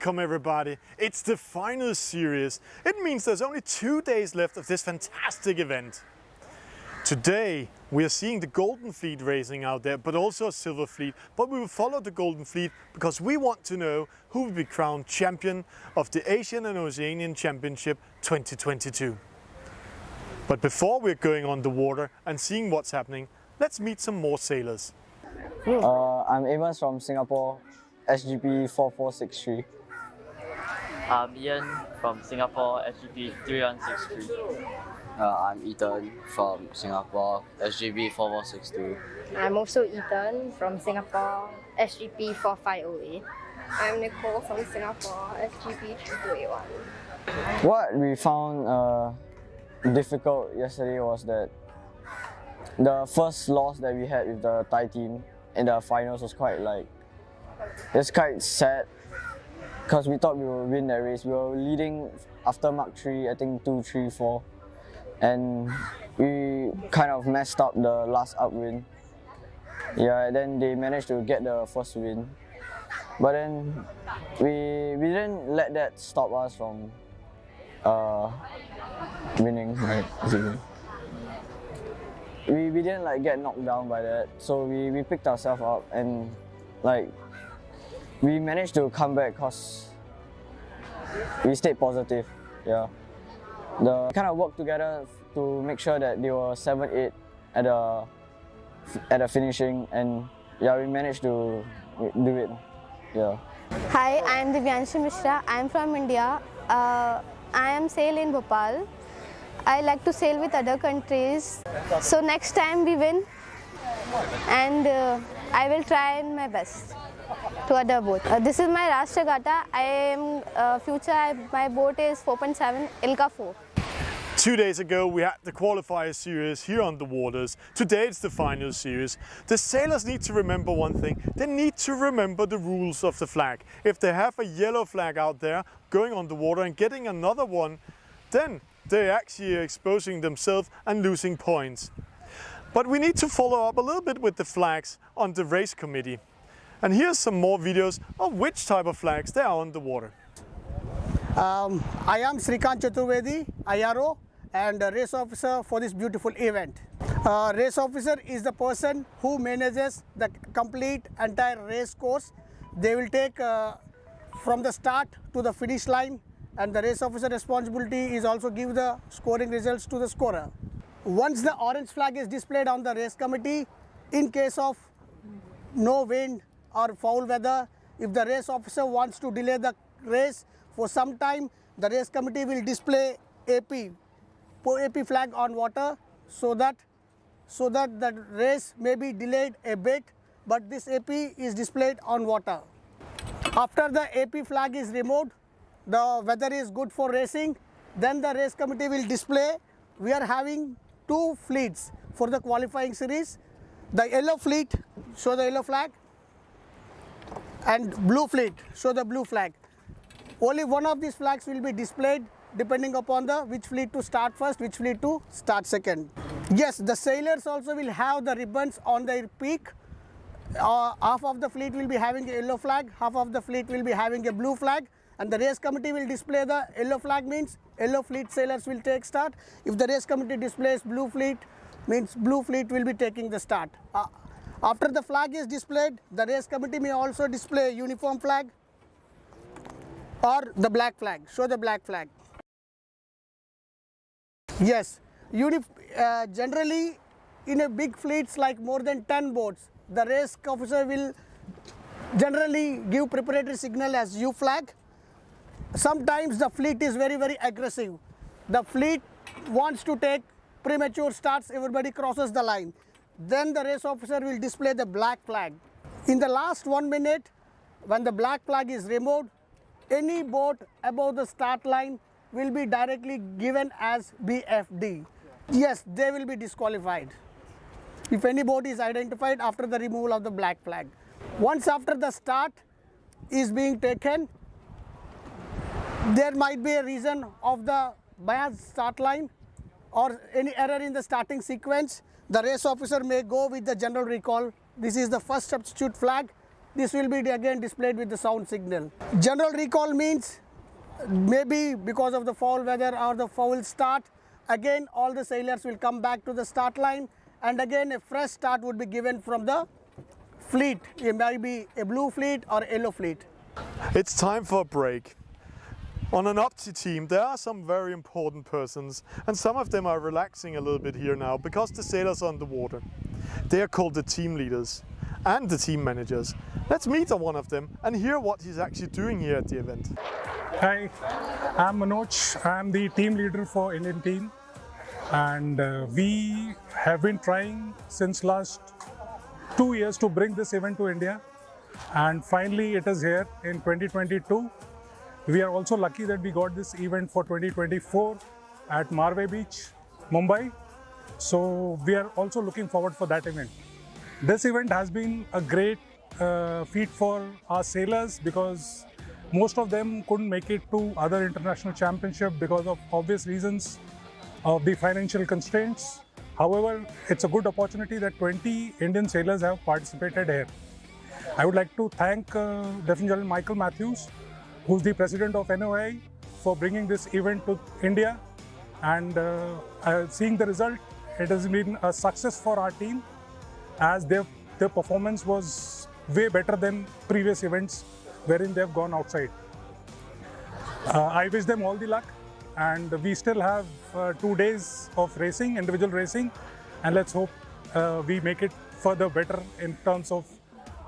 Welcome everybody, it's the final series. It means there's only 2 days left of this fantastic event. Today we are seeing the Golden Fleet racing out there, but also a Silver Fleet. But we will follow the Golden Fleet because we want to know who will be crowned champion of the Asian and Oceanian Championship 2022. But before we're going on the water and seeing what's happening, let's meet some more sailors. I'm Amos from Singapore, SGP 4463. I'm Ian from Singapore, SGP 3163. I'm Ethan from Singapore, SGP 4462. I'm also Ethan from Singapore, SGP 4508. I'm Nicole from Singapore, SGP 3281. What we found difficult yesterday was that the first loss that we had with the Thai team in the finals was quite sad because we thought we would win that race. We were leading after Mark 3, I think 2, 3, 4, and we kind of messed up the last upwind. Yeah, then they managed to get the first win, but then we didn't let that stop us from winning. Right? We didn't get knocked down by that, so we picked ourselves up and we managed to come back because we stayed positive. Yeah, the kind of worked together to make sure that they were 7-8 at the finishing, and yeah, we managed to do it. Yeah. Hi, I am Divyanshu Mishra. I am from India. I am sail in Bhopal. I like to sail with other countries. So next time we win, and I will try my best to other boat. This is my last regatta. My boat is 4.7 Ilka 4. 2 days ago we had the qualifier series here on the waters. Today it's the final series. The sailors need to remember one thing. They need to remember the rules of the flag. If they have a yellow flag out there going on the water and getting another one, then they're actually exposing themselves and losing points. But we need to follow up a little bit with the flags on the race committee. And here's some more videos of which type of flags they are on the water. I am Srikant Chaturvedi, IRO, and a race officer for this beautiful event. Race officer is the person who manages the complete entire race course. They will take from the start to the finish line, and the race officer responsibility is also give the scoring results to the scorer. Once the orange flag is displayed on the race committee, in case of no wind or foul weather, if the race officer wants to delay the race for some time, the race committee will display AP flag on water so that the race may be delayed a bit, but this AP is displayed on water. After the AP flag is removed, the weather is good for racing, then the race committee will display. We are having 2 fleets for the qualifying series. The yellow fleet show the yellow flag, and blue fleet show the blue flag. Only one of these flags will be displayed depending upon which fleet to start first, which fleet to start second. Yes, the sailors also will have the ribbons on their peak. Half of the fleet will be having a yellow flag, half of the fleet will be having a blue flag, and the race committee will display the yellow flag, means yellow fleet sailors will take start. If the race committee displays blue fleet, means blue fleet will be taking the start. After the flag is displayed, the race committee may also display uniform flag or the black flag, show the black flag. Yes, generally in a big fleets like more than 10 boats, the race officer will generally give preparatory signal as U flag. Sometimes the fleet is very aggressive. The fleet wants to take premature starts, everybody crosses the line. Then the race officer will display the black flag. In the last 1 minute, when the black flag is removed, any boat above the start line will be directly given as BFD. Yes, they will be disqualified if any boat is identified after the removal of the black flag. Once after the start is being taken, there might be a reason of the biased start line or any error in the starting sequence. The race officer may go with the general recall. This is the first substitute flag. this will be again displayed with the sound signal. General recall means maybe because of the foul weather or the foul start, again all the sailors will come back to the start line, and again a fresh start would be given from the fleet. It might be a blue fleet or yellow fleet. It's time for a break. On an Opti team, there are some very important persons, and some of them are relaxing a little bit here now because the sailors are on the water. They are called the team leaders and the team managers. Let's meet one of them and hear what he's actually doing here at the event. Hi, I'm Manoj. I'm the team leader for Indian team, and we have been trying since last 2 years to bring this event to India, and finally it is here in 2022. We are also lucky that we got this event for 2024 at Marve Beach, Mumbai. So we are also looking forward for that event. This event has been a great feat for our sailors because most of them couldn't make it to other international championships because of obvious reasons of the financial constraints. However, it's a good opportunity that 20 Indian sailors have participated here. I would like to thank Lieutenant General Michael Matthews, who's the president of NOI, for bringing this event to India. And seeing the result, it has been a success for our team as their performance was way better than previous events wherein they have gone outside. I wish them all the luck, and we still have 2 days of racing, individual racing, and let's hope we make it further better in terms of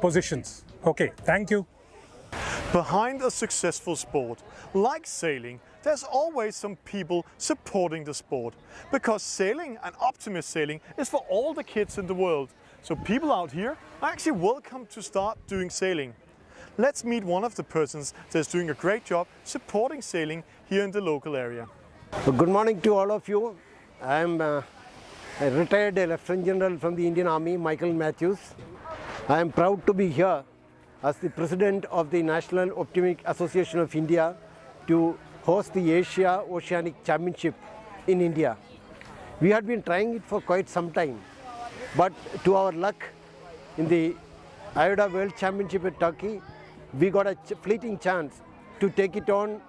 positions. Okay, thank you. Behind a successful sport like sailing, there's always some people supporting the sport, because sailing and Optimist sailing is for all the kids in the world. So people out here are actually welcome to start doing sailing. Let's meet one of the persons that's doing a great job supporting sailing here in the local area. Good morning to all of you. I am a retired Lieutenant General from the Indian Army, Michael Matthews. I am proud to be here as the President of the National Optimist Association of India to host the Asia Oceanic Championship in India. We had been trying it for quite some time, but to our luck, in the IODA World Championship at Turkey, we got a fleeting chance to take it on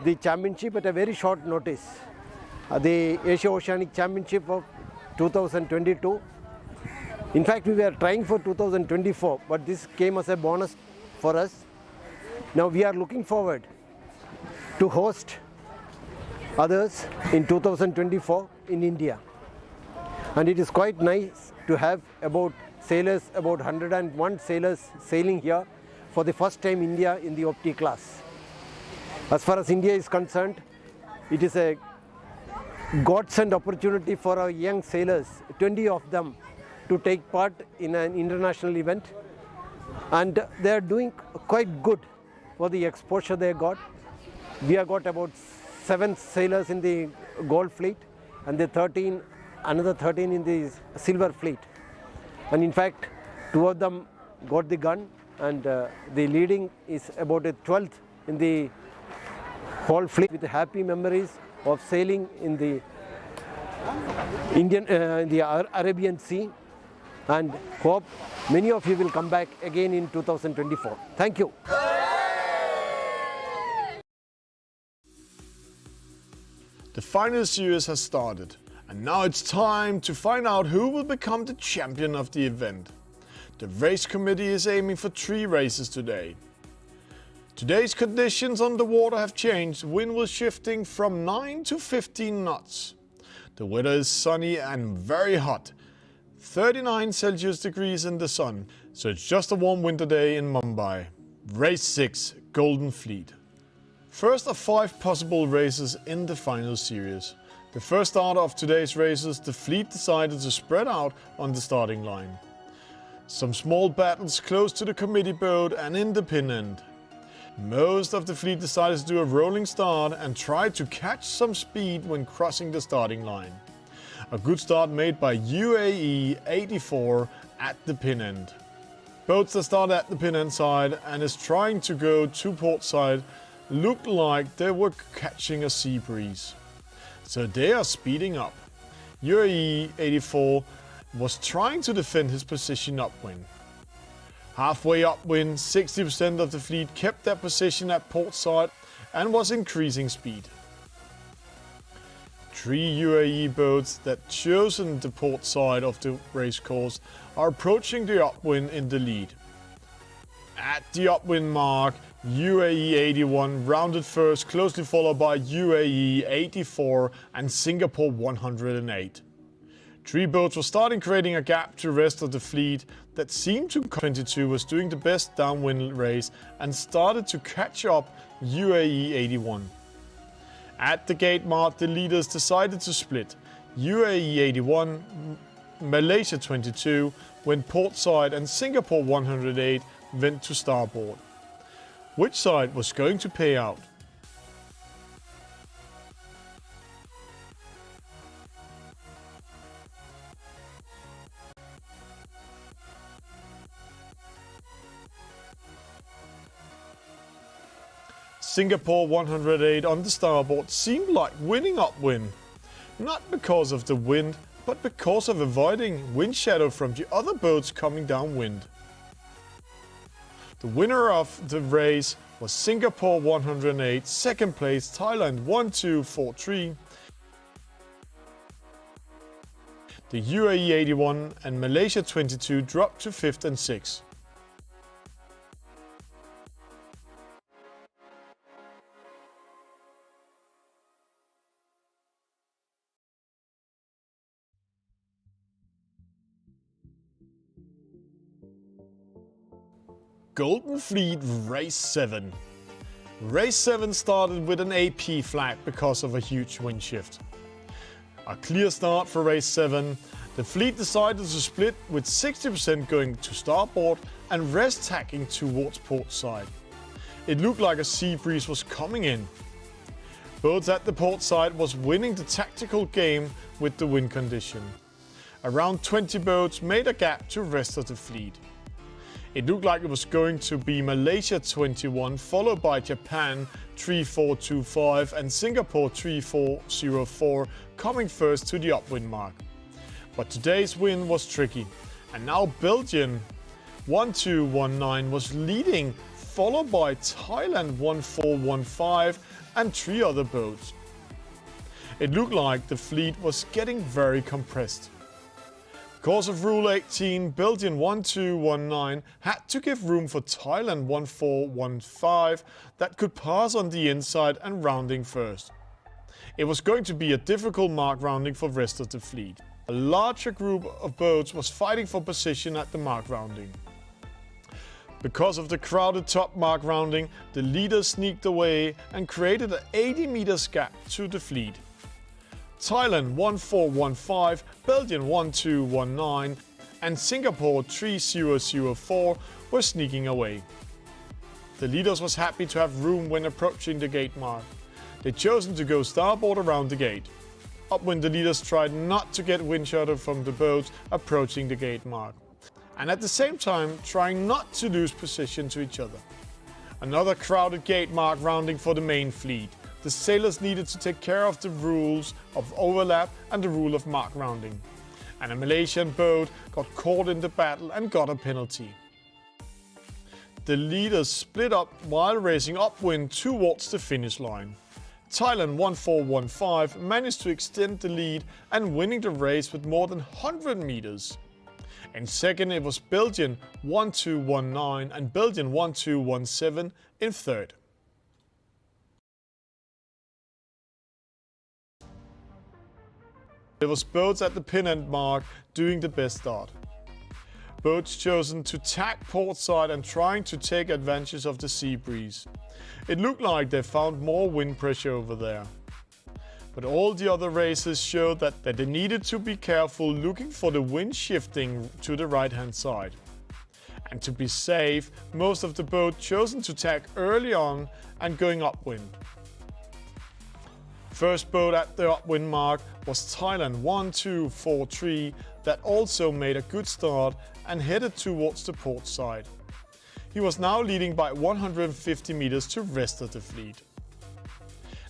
the championship at a very short notice. The Asia Oceanic Championship of 2022. In fact, we were trying for 2024, but this came as a bonus for us. Now we are looking forward to host others in 2024 in India. And it is quite nice to have about 101 sailors sailing here for the first time India in the Opti class. As far as India is concerned, it is a godsend opportunity for our young sailors, 20 of them, to take part in an international event, and they are doing quite good for the exposure they got. We have got about 7 sailors in the gold fleet and another 13 in the silver fleet. And in fact, 2 of them got the gun, and the leading is about a 12th in the whole fleet, with happy memories of sailing in the Arabian Sea, and hope many of you will come back again in 2024. Thank you. The final series has started, and now it's time to find out who will become the champion of the event. The race committee is aiming for 3 races today. Today's conditions on the water have changed. Wind was shifting from 9 to 15 knots. The weather is sunny and very hot. 39 Celsius degrees in the sun, so it's just a warm winter day in Mumbai. Race 6, Golden Fleet. First of 5 possible races in the final series. The first starter of today's races, the fleet decided to spread out on the starting line. Some small battles close to the committee boat and in the pin end. Most of the fleet decided to do a rolling start and tried to catch some speed when crossing the starting line. A good start made by UAE 84 at the pin end. Boats that start at the pin end side and is trying to go to port side looked like they were catching a sea breeze. So they are speeding up. UAE 84 was trying to defend his position upwind. Halfway upwind, 60% of the fleet kept their position at port side and was increasing speed. 3 UAE boats that chosen the port side of the race course are approaching the upwind in the lead. At the upwind mark, UAE 81 rounded first, closely followed by UAE 84 and Singapore 108. 3 boats were starting creating a gap to the rest of the fleet that seemed to 22 was doing the best downwind race and started to catch up UAE 81. At the gate mark, the leaders decided to split. UAE 81, Malaysia 22 went port side and Singapore 108 went to starboard. Which side was going to pay out? Singapore 108 on the starboard seemed like winning upwind. Not because of the wind, but because of avoiding wind shadow from the other boats coming downwind. The winner of the race was Singapore 108, second place Thailand 1243. The UAE 81 and Malaysia 22 dropped to 5th and 6th. Golden Fleet Race 7. Race 7 started with an AP flag because of a huge wind shift. A clear start for Race 7. The fleet decided to split with 60% going to starboard and rest tacking towards port side. It looked like a sea breeze was coming in. Boats at the port side was winning the tactical game with the wind condition. Around 20 boats made a gap to the rest of the fleet. It looked like it was going to be Malaysia 21, followed by Japan 3425 and Singapore 3404 coming first to the upwind mark. But today's wind was tricky, and now Belgium 1219 was leading, followed by Thailand 1415 and 3 other boats. It looked like the fleet was getting very compressed. Because of Rule 18, Belgium 1219 had to give room for Thailand 1415 that could pass on the inside and rounding first. It was going to be a difficult mark rounding for the rest of the fleet. A larger group of boats was fighting for position at the mark rounding. Because of the crowded top mark rounding, the leaders sneaked away and created an 80 meters gap to the fleet. Thailand 1415, Belgium 1219 and Singapore 3004 were sneaking away. The leaders was happy to have room when approaching the gate mark. They chosen to go starboard around the gate. Upwind, the leaders tried not to get wind shadow from the boats approaching the gate mark, and at the same time trying not to lose position to each other. Another crowded gate mark rounding for the main fleet. The sailors needed to take care of the rules of overlap and the rule of mark rounding. And a Malaysian boat got caught in the battle and got a penalty. The leaders split up while racing upwind towards the finish line. Thailand 1415 managed to extend the lead and winning the race with more than 100 meters. In second it was Belgium 1219 and Belgium 1217 in third. There was boats at the pin end mark doing the best start. Boats chosen to tack port side and trying to take advantage of the sea breeze. It looked like they found more wind pressure over there. But all the other races showed that they needed to be careful looking for the wind shifting to the right hand side. And to be safe, most of the boats chosen to tack early on and going upwind. First boat at the upwind mark was Thailand 1243 that also made a good start and headed towards the port side. He was now leading by 150 meters to the rest of the fleet.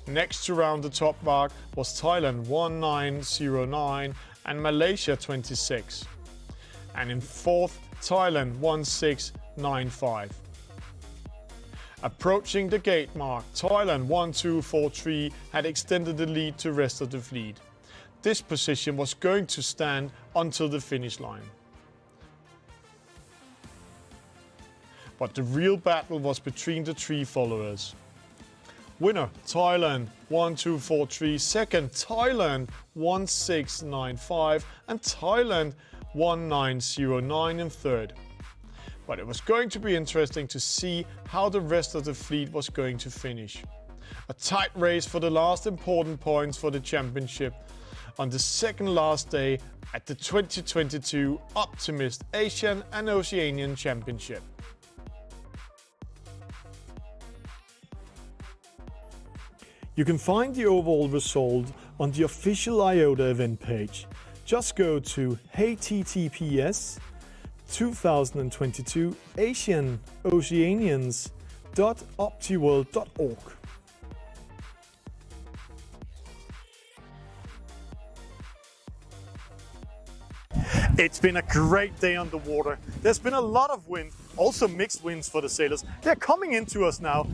Next to round the top mark was Thailand 1909 and Malaysia 26. And in fourth, Thailand 16 6.95. Approaching the gate mark, Thailand 1-2-4-3 had extended the lead to the rest of the fleet. This position was going to stand until the finish line. But the real battle was between the three followers. Winner Thailand 1-2-4-3, second Thailand 1-6-9-5 and Thailand 1-9-0-9 in third. But it was going to be interesting to see how the rest of the fleet was going to finish. A tight race for the last important points for the championship on the second last day at the 2022 Optimist Asian and Oceanian Championship. You can find the overall result on the official IOTA event page. Just go to https://2022 asianoceanians.optiworld.org. It's been a great day on the water. There's been a lot of wind, also mixed winds for the sailors. They're coming into us now.